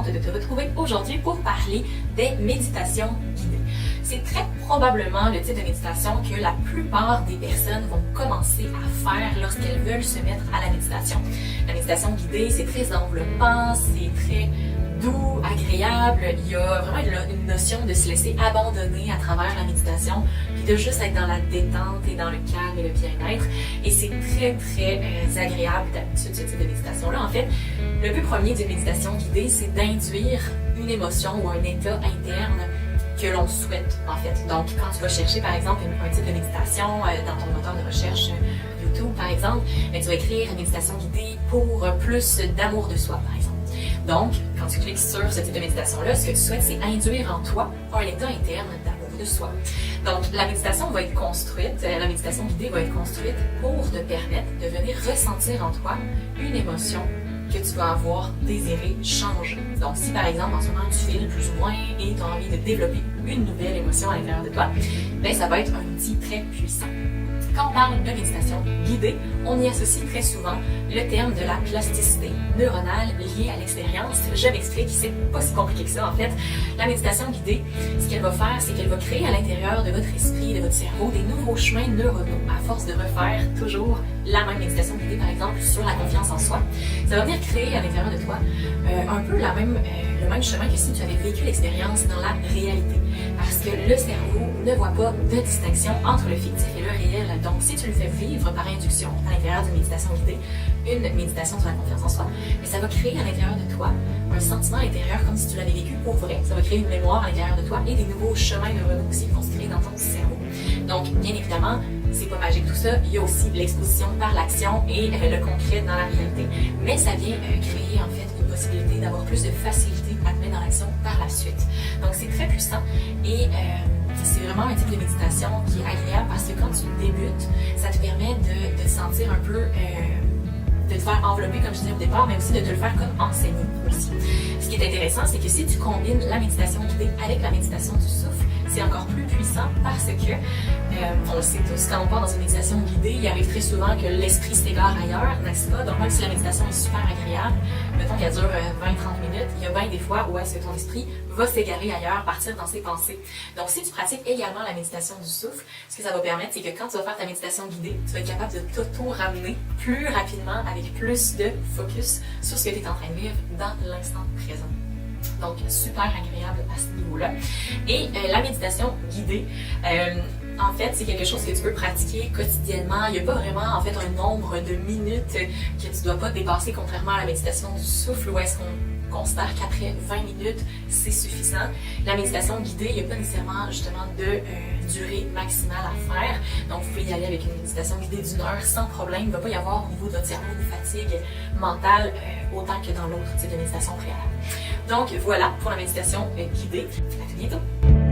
contente de te retrouver aujourd'hui pour parler des méditations guidées. C'est très probablement le type de méditation que la plupart des personnes vont commencer à faire lorsqu'elles veulent se mettre à la méditation. La méditation guidée, c'est très enveloppant, c'est très doux, agréable. Il y a vraiment une notion de se laisser abandonner à travers la méditation, puis de juste être dans la détente et dans le calme et le bien-être. Et c'est très, très agréable d'habitude, ce type de méditation-là. En fait, le but premier d'une méditation guidée, c'est d'induire une émotion ou un état interne que l'on souhaite, en fait. Donc, quand tu vas chercher, par exemple, un type de méditation dans ton moteur de recherche YouTube, par exemple, tu vas écrire une méditation guidée pour plus d'amour de soi, par exemple. Donc, quand tu cliques sur ce type de méditation-là, ce que tu souhaites, c'est induire en toi un état interne d'amour de soi. Donc, la méditation va être construite, la méditation guidée va être construite pour te permettre de venir ressentir en toi une émotion que tu vas avoir désiré changer. Donc, si par exemple, en ce moment, tu files plus ou moins et tu as envie de développer une nouvelle émotion à l'intérieur de toi, bien, ça va être un outil très puissant. Quand on parle de méditation guidée, on y associe très souvent le terme de la plasticité neuronale liée à l'expérience. Je m'explique, c'est pas si compliqué que ça en fait. La méditation guidée, ce qu'elle va faire, c'est qu'elle va créer à l'intérieur de votre esprit, de votre cerveau, des nouveaux chemins neuronaux à force de refaire toujours la même méditation guidée, par exemple, sur la confiance en soi. Ça va venir créer à l'intérieur de toi un peu le même chemin que si tu avais vécu l'expérience dans la réalité. Parce que le cerveau ne voit pas de distinction entre le fictif et le réel. Donc, si tu le fais vivre par induction à l'intérieur d'une méditation guidée, une méditation sur la confiance en soi, mais ça va créer à l'intérieur de toi un sentiment intérieur comme si tu l'avais vécu pour vrai. Ça va créer une mémoire à l'intérieur de toi et des nouveaux chemins neuronaux aussi qui vont se créer dans ton cerveau. Donc, bien évidemment, c'est pas magique tout ça. Il y a aussi l'exposition par l'action et le concret dans la réalité. Mais ça vient créer en fait une possibilité d'avoir plus de facilité à te mettre dans l'action par la suite. Donc, c'est très puissant et c'est vraiment un type de méditation qui est agréable parce que quand tu débutes, ça te permet de te sentir un peu, de te faire envelopper, comme je disais au départ, mais aussi de te le faire comme enseigner aussi. Ce qui est intéressant, c'est que si tu combines la méditation guidée avec la méditation du souffle, c'est encore plus puissant parce que, on le sait tous, quand on part dans une méditation guidée, il arrive très souvent que l'esprit s'égare ailleurs, n'est-ce pas? Donc même si la méditation est super agréable, mettons qu'elle dure 20-30 minutes, il y a bien des fois où est-ce que ton esprit va s'égarer ailleurs, partir dans ses pensées. Donc si tu pratiques également la méditation du souffle, ce que ça va permettre, c'est que quand tu vas faire ta méditation guidée, tu vas être capable de t'auto-ramener plus rapidement avec plus de focus sur ce que tu es en train de vivre dans l'instant présent. Donc, super agréable à ce niveau-là. Et la méditation guidée, en fait, c'est quelque chose que tu peux pratiquer quotidiennement. Il n'y a pas vraiment, en fait, un nombre de minutes que tu ne dois pas dépasser, contrairement à la méditation du souffle, où est-ce qu'on considère qu'après 20 minutes, c'est suffisant. La méditation guidée, il n'y a pas nécessairement, justement, de durée maximale à faire. Donc, vous pouvez y aller avec une méditation guidée d'1 heure sans problème. Il ne va pas y avoir au niveau de votre cerveau de fatigue mentale autant que dans l'autre type de méditation préalable. Donc, voilà pour la méditation guidée. À très bientôt!